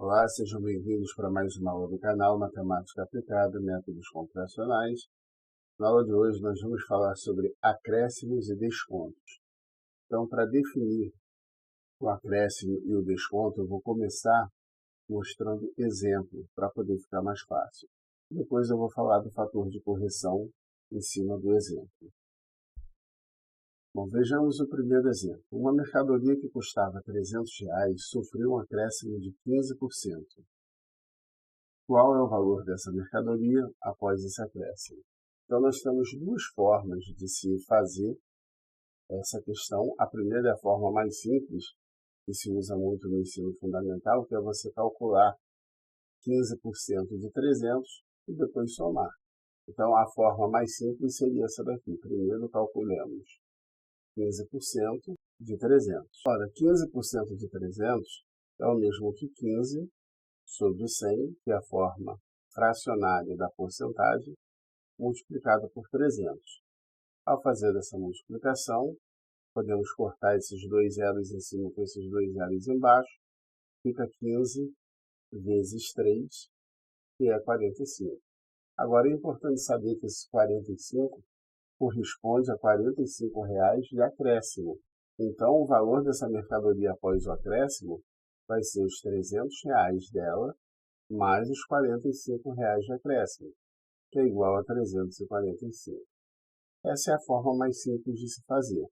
Olá, sejam bem-vindos para mais uma aula do canal Matemática Aplicada, Métodos Computacionais. Na aula de hoje nós vamos falar sobre acréscimos e descontos. Então, para definir o acréscimo e o desconto, eu vou começar mostrando exemplo, para poder ficar mais fácil. Depois eu vou falar do fator de correção em cima do exemplo. Bom, vejamos o primeiro exemplo. Uma mercadoria que custava R$300 sofreu um acréscimo de 15%. Qual é o valor dessa mercadoria após esse acréscimo? Então, nós temos duas formas de se fazer essa questão. A primeira é a forma mais simples, que se usa muito no ensino fundamental, que é você calcular 15% de 300 e depois somar. Então, a forma mais simples seria essa daqui. Primeiro, calculamos 15% de 300. Ora, 15% de 300 é o mesmo que 15 sobre 100, que é a forma fracionária da porcentagem, multiplicada por 300. Ao fazer essa multiplicação, podemos cortar esses dois zeros em cima com esses dois zeros embaixo, fica 15 vezes 3, que é 45. Agora é importante saber que esse 45 corresponde a R$45 de acréscimo. Então, o valor dessa mercadoria após o acréscimo vai ser os R$300 dela, mais os R$45 de acréscimo, que é igual a 345. Essa é a forma mais simples de se fazer.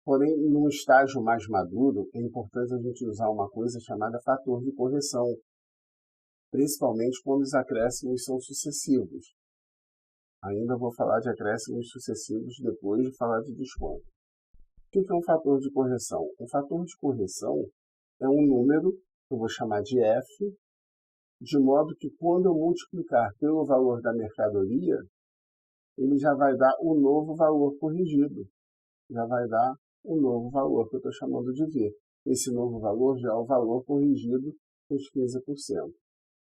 Porém, num estágio mais maduro, é importante a gente usar uma coisa chamada fator de correção, principalmente quando os acréscimos são sucessivos. Ainda vou falar de acréscimos sucessivos depois de falar de desconto. O que é um fator de correção? Um fator de correção é um número, que eu vou chamar de f, de modo que quando eu multiplicar pelo valor da mercadoria, ele já vai dar o novo valor corrigido. Já vai dar o novo valor que eu estou chamando de V. Esse novo valor já é o valor corrigido dos 15%.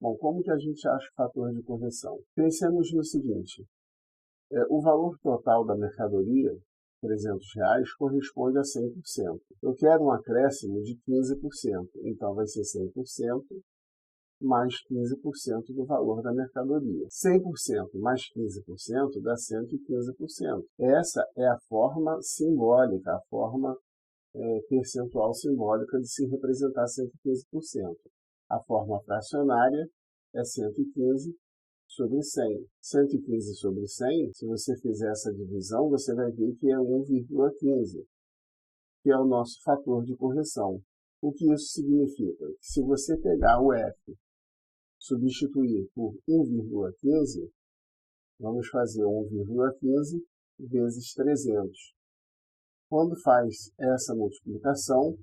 Bom, como que a gente acha o fator de correção? Pensemos no seguinte. O valor total da mercadoria, R$300, corresponde a 100%. Eu quero um acréscimo de 15%. Então, vai ser 100% mais 15% do valor da mercadoria. 100% mais 15% dá 115%. Essa é a forma simbólica, a forma percentual simbólica de se representar 115%. A forma fracionária é 115 sobre 100. 115 sobre 100, se você fizer essa divisão, você vai ver que é 1,15, que é o nosso fator de correção. O que isso significa? Que se você pegar o f, substituir por 1,15, vamos fazer 1,15 vezes 300. Quando faz essa multiplicação,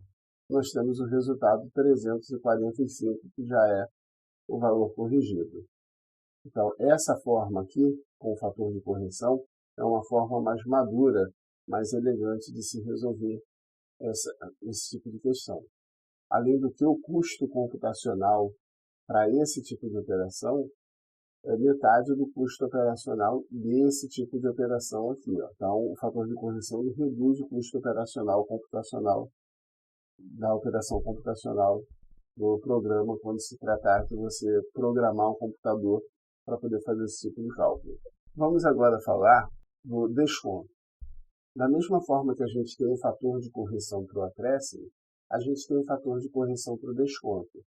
nós temos o resultado 345, que já é o valor corrigido. Então, essa forma aqui, com o fator de correção, é uma forma mais madura, mais elegante de se resolver esse tipo de questão. Além do que, o custo computacional para esse tipo de operação é metade do custo operacional desse tipo de operação aqui. Então, o fator de correção ele reduz o custo operacional computacional da operação computacional do programa quando se tratar de você programar um computador para poder fazer esse tipo de cálculo. Vamos agora falar do desconto. Da mesma forma que a gente tem um fator de correção para o acréscimo, a gente tem um fator de correção para o desconto.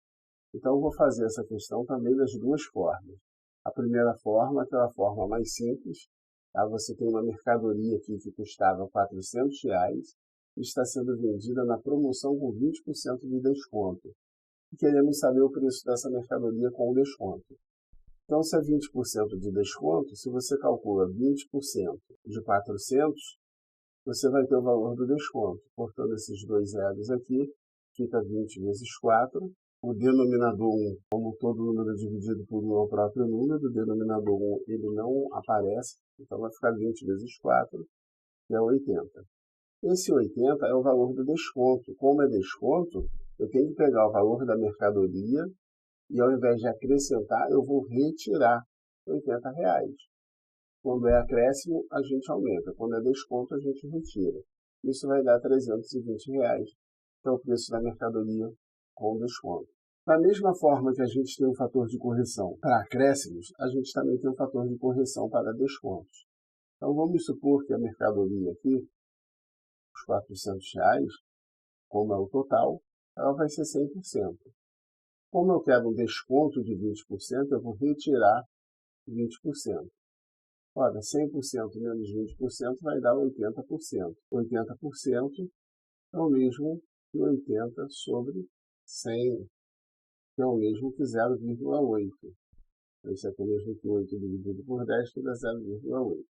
Então, eu vou fazer essa questão também das duas formas. A primeira forma, que é a forma mais simples, você tem uma mercadoria aqui que custava R$400 e está sendo vendida na promoção com 20% de desconto. E queremos saber o preço dessa mercadoria com o desconto. Então, se é 20% de desconto, se você calcula 20% de 400, você vai ter o valor do desconto. Cortando esses dois zeros aqui, fica 20 vezes 4. O denominador 1, como todo número dividido por 1 é o próprio número, o denominador 1 ele não aparece, então vai ficar 20 vezes 4, que é 80. Esse 80 é o valor do desconto. Como é desconto, eu tenho que pegar o valor da mercadoria e ao invés de acrescentar, eu vou retirar R$80. Quando é acréscimo, a gente aumenta. Quando é desconto, a gente retira. Isso vai dar R$320, que é o preço da mercadoria com desconto. Da mesma forma que a gente tem um fator de correção para acréscimos, a gente também tem um fator de correção para descontos. Então, vamos supor que a mercadoria aqui, os R$ 400, como é o total, ela vai ser 100%. Como eu quero um desconto de 20%, eu vou retirar 20%. Ora, 100% menos 20% vai dar 80%. 80% é o mesmo que 80 sobre 100, que é o mesmo que 0,8. Isso aqui é o mesmo que 8 dividido por 10, que dá 0,8.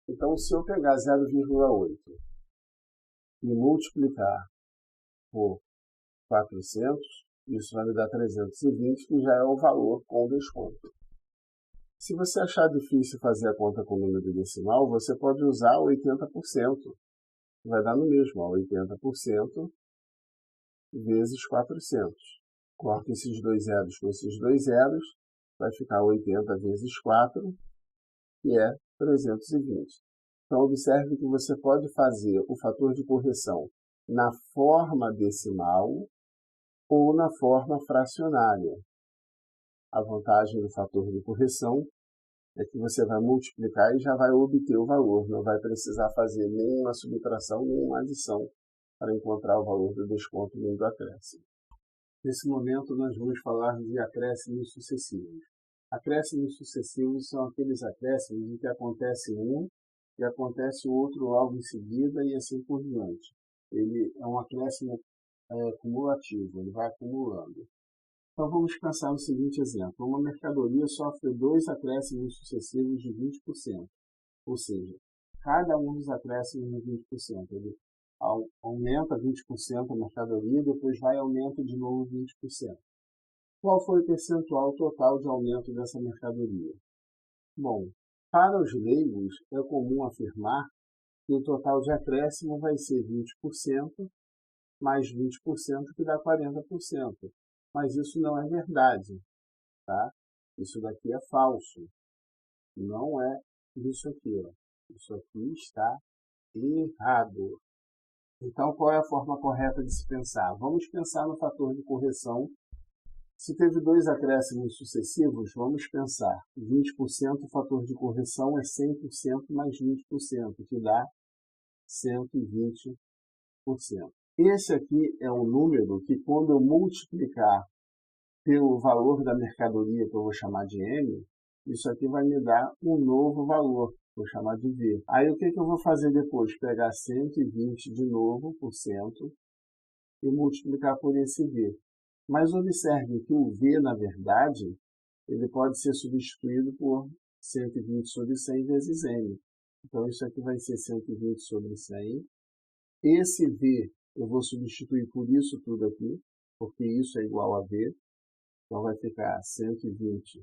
Então, se eu pegar 0,8 e multiplicar por 400, isso vai me dar 320, que já é o valor com desconto. Se você achar difícil fazer a conta com número decimal, você pode usar 80%. Vai dar no mesmo, 80% vezes 400. Corta esses dois zeros com esses dois zeros, vai ficar 80 vezes 4, que é 320. Então, observe que você pode fazer o fator de correção na forma decimal ou na forma fracionária. A vantagem do fator de correção é que você vai multiplicar e já vai obter o valor. Não vai precisar fazer nenhuma subtração, nenhuma adição para encontrar o valor do desconto nem do acréscimo. Nesse momento, nós vamos falar de acréscimos sucessivos. Acréscimos sucessivos são aqueles acréscimos em que acontece um e acontece o outro logo em seguida e assim por diante. Ele é um acréscimo cumulativo, ele vai acumulando. Então vamos pensar no seguinte exemplo. Uma mercadoria sofre 2 acréscimos sucessivos de 20%. Ou seja, cada um dos acréscimos de 20%. Ele aumenta 20% a mercadoria e depois vai e aumenta de novo 20%. Qual foi o percentual total de aumento dessa mercadoria? Bom, para os leigos é comum afirmar que o total de acréscimo vai ser 20% mais 20%, que dá 40%. Mas isso não é verdade, tá? Isso daqui é falso. Não é isso aqui, ó. Isso aqui está errado. Então, qual é a forma correta de se pensar? Vamos pensar no fator de correção. Se teve 2 acréscimos sucessivos, vamos pensar 20%, o fator de correção é 100% mais 20%, que dá 120%. Esse aqui é um número que, quando eu multiplicar pelo valor da mercadoria, que eu vou chamar de M, isso aqui vai me dar um novo valor, vou chamar de V. Aí o que eu vou fazer depois? Pegar 120 de novo por cento e multiplicar por esse V. Mas observe que o V, na verdade, ele pode ser substituído por 120 sobre 100 vezes M. Então, isso aqui vai ser 120 sobre 100. Esse V eu vou substituir por isso tudo aqui, porque isso é igual a V. Então, vai ficar 120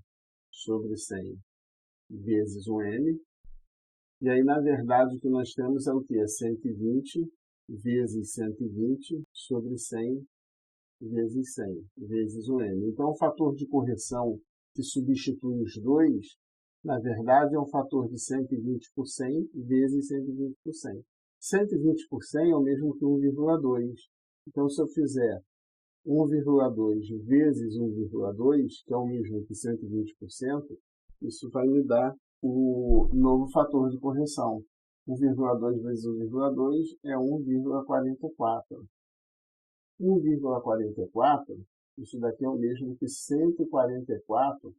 sobre 100 vezes um M. E aí, na verdade, o que nós temos é o quê? 120 vezes 120 sobre 100 vezes 100 vezes um M. Então, o fator de correção que substitui os dois, na verdade, é um fator de 120 por 100 vezes 120 por 100. 120 por 100 é o mesmo que 1,2. Então, se eu fizer 1,2 vezes 1,2, que é o mesmo que 120%, isso vai me dar o novo fator de correção. 1,2 vezes 1,2 é 1,44. 1,44, isso daqui é o mesmo que 144%.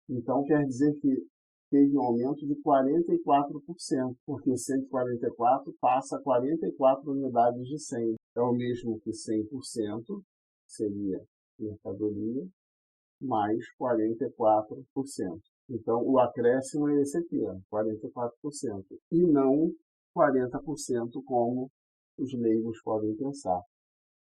Então, quer dizer que teve um aumento de 44%, porque 144 passa a 44 unidades de 100. É o mesmo que 100%, seria mercadoria, mais 44%. Então, o acréscimo é esse aqui, ó, 44%, e não 40% como os leigos podem pensar.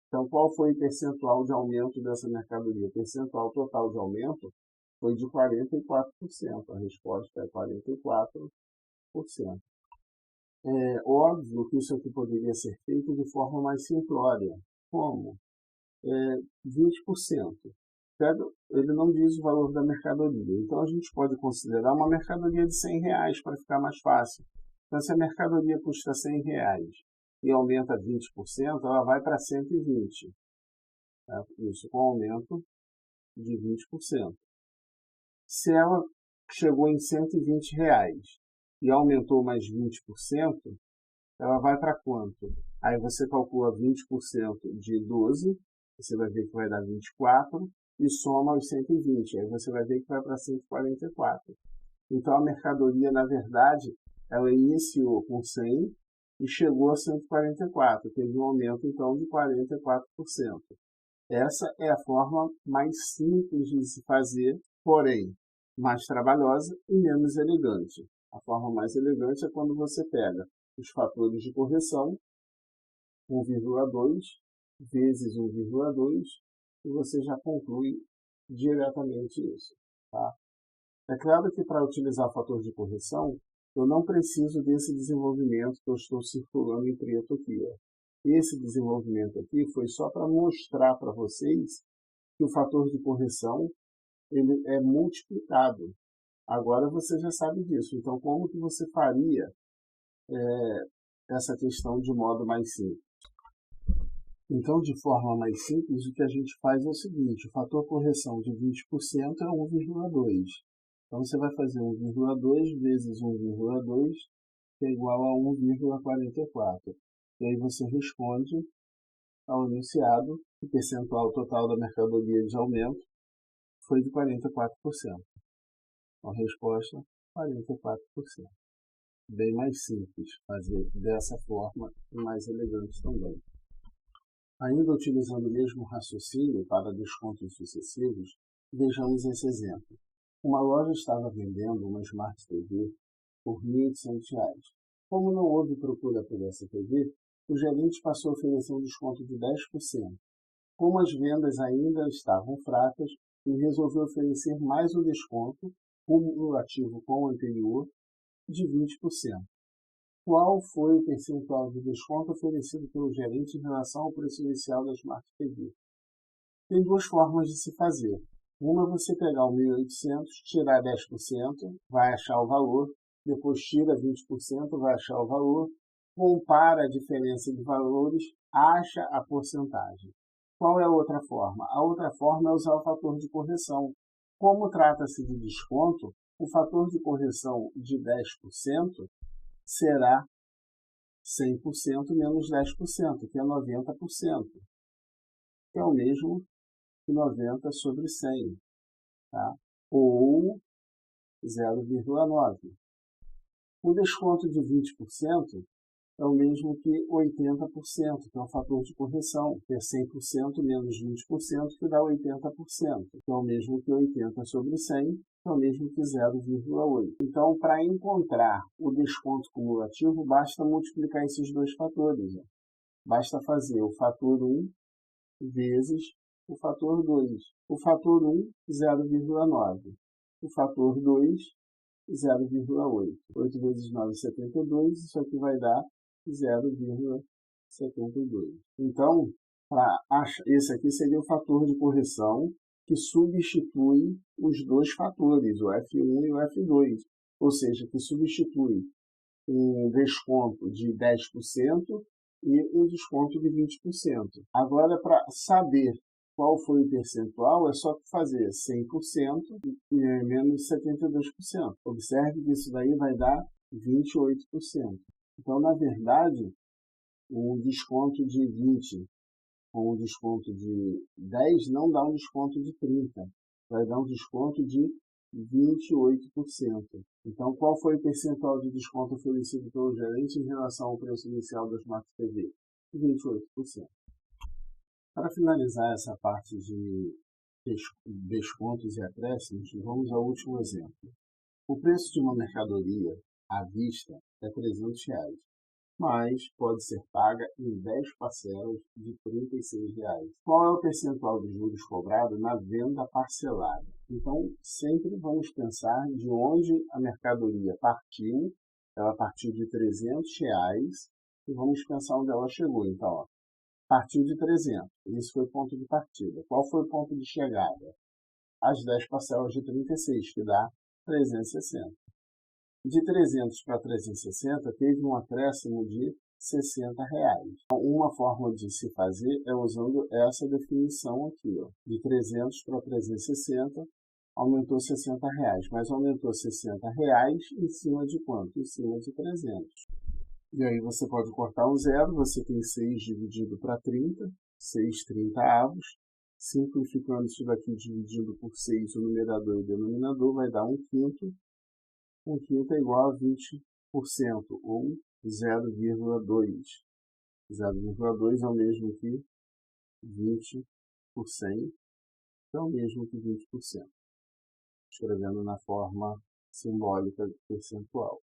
Então, qual foi o percentual de aumento dessa mercadoria? O percentual total de aumento foi de 44%. A resposta é 44%. É óbvio que isso aqui poderia ser feito de forma mais simplória. Como? 20%. Ele não diz o valor da mercadoria. Então, a gente pode considerar uma mercadoria de R$100 para ficar mais fácil. Então, se a mercadoria custa R$100 e aumenta 20%, ela vai para 120. Tá? Isso com aumento de 20%. Se ela chegou em R$120 e aumentou mais 20%, ela vai para quanto? Aí você calcula 20% de 12, você vai ver que vai dar 24, e soma os 120, aí você vai ver que vai para 144. Então a mercadoria, na verdade, ela iniciou com 100 e chegou a 144, teve um aumento então de 44%. Essa é a forma mais simples de se fazer, porém mais trabalhosa e menos elegante. A forma mais elegante é quando você pega os fatores de correção, 1,2 vezes 1,2, e você já conclui diretamente isso. Tá? É claro que para utilizar o fator de correção, eu não preciso desse desenvolvimento que eu estou circulando em preto aqui. Ó. Esse desenvolvimento aqui foi só para mostrar para vocês que o fator de correção ele é multiplicado. Agora você já sabe disso. Então, como que você faria essa questão de modo mais simples? Então, de forma mais simples, o que a gente faz é o seguinte, o fator correção de 20% é 1,2. Então, você vai fazer 1,2 vezes 1,2, que é igual a 1,44. E aí você responde ao enunciado que o percentual total da mercadoria de aumento foi de 44%. Então, a resposta, 44%. Bem mais simples fazer dessa forma e mais elegante também. Ainda utilizando o mesmo raciocínio para descontos sucessivos, vejamos esse exemplo. Uma loja estava vendendo uma Smart TV por R$1.800. Como não houve procura por essa TV, o gerente passou a oferecer um desconto de 10%. Como as vendas ainda estavam fracas, ele resolveu oferecer mais um desconto, cumulativo com o anterior, de 20%. Qual foi o percentual de desconto oferecido pelo gerente em relação ao preço inicial da Smart TV? Tem duas formas de se fazer. Uma é você pegar o 1.800, tirar 10%, vai achar o valor, depois tira 20%, vai achar o valor, compara a diferença de valores, acha a porcentagem. Qual é a outra forma? A outra forma é usar o fator de correção. Como trata-se de desconto, o fator de correção de 10% será 100% menos 10%, que é 90%, que é o mesmo que 90 sobre 100, tá? Ou 0,9. O desconto de 20% é o mesmo que 80%, que é o fator de correção, que é 100% menos 20%, que dá 80%, que é o mesmo que 80 sobre 100, que é o mesmo que 0,8. Então, para encontrar o desconto cumulativo, basta multiplicar esses dois fatores. Ó. Basta fazer o fator 1 vezes o fator 2. O fator 1, 0,9. O fator 2, 0,8. 8 vezes 9, 72. Isso aqui vai dar 0,72. Então, esse aqui seria o fator de correção que substitui os dois fatores, o F1 e o F2. Ou seja, que substitui um desconto de 10% e um desconto de 20%. Agora, para saber qual foi o percentual, é só fazer 100% menos 72%. Observe que isso daí vai dar 28%. Então, na verdade, um desconto de 20 com um desconto de 10 não dá um desconto de 30, vai dar um desconto de 28%. Então, qual foi o percentual de desconto oferecido pelo gerente em relação ao preço inicial da Smart TV? 28%. Para finalizar essa parte de descontos e acréscimos, vamos ao último exemplo. O preço de uma mercadoria à vista é R$300, mas pode ser paga em 10 parcelas de R$36. Qual é o percentual de juros cobrado na venda parcelada? Então, sempre vamos pensar de onde a mercadoria partiu. Ela partiu de R$300 e vamos pensar onde ela chegou. Então, ó, partiu de 300. Esse foi o ponto de partida. Qual foi o ponto de chegada? As 10 parcelas de 36, que dá 360. De 300 para 360, teve um acréscimo de R$60. Então, uma forma de se fazer é usando essa definição aqui, ó, de 300 para 360, aumentou R$60, mas aumentou R$60 em cima de quanto? Em cima de 300. E aí você pode cortar um zero, você tem 6 dividido para 30, 6 30avos. Simplificando isso daqui, dividindo por 6, o numerador e o denominador, vai dar 1/5. 1/5 é igual a 20%, ou 0,2. 0,2 é o mesmo que 20%, é o mesmo que 20%. Escrevendo na forma simbólica percentual.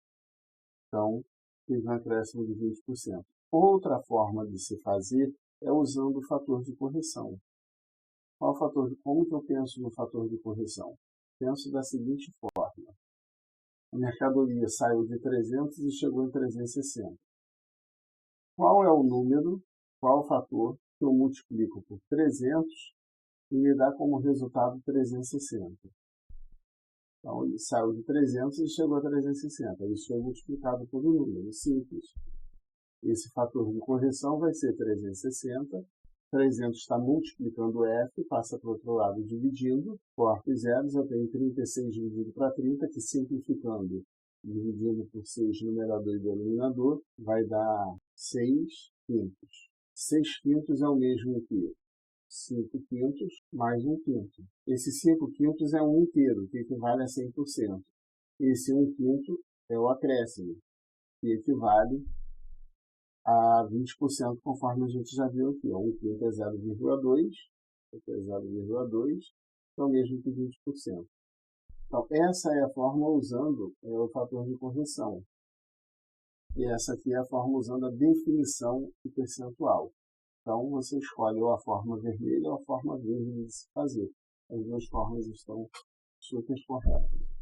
Então, fiz um acréscimo de 20%. Outra forma de se fazer é usando o fator de correção. Como que eu penso no fator de correção? Penso da seguinte forma. A mercadoria saiu de 300 e chegou em 360. Qual é o número, qual o fator que eu multiplico por 300 e me dá como resultado 360? Então, ele saiu de 300 e chegou a 360. Isso foi multiplicado por um número simples. Esse fator de correção vai ser 360. 300 está multiplicando F, passa para o outro lado dividindo, corta os zeros, eu tenho 36 dividido para 30, que simplificando, dividindo por 6 numerador e denominador, vai dar 6/5. 6/5 é o mesmo que 5/5 mais 1/5. Esse 5/5 é um inteiro, que equivale a 100%. Esse 1/5 é o acréscimo, que equivale a 20%, conforme a gente já viu aqui. 1/5 é 0,2, aqui é 0,2, é o mesmo que 20%. Então, essa é a forma usando o fator de correção. E essa aqui é a forma usando a definição de percentual. Então, você escolhe ou a forma vermelha ou a forma verde de se fazer. As duas formas estão super corretas.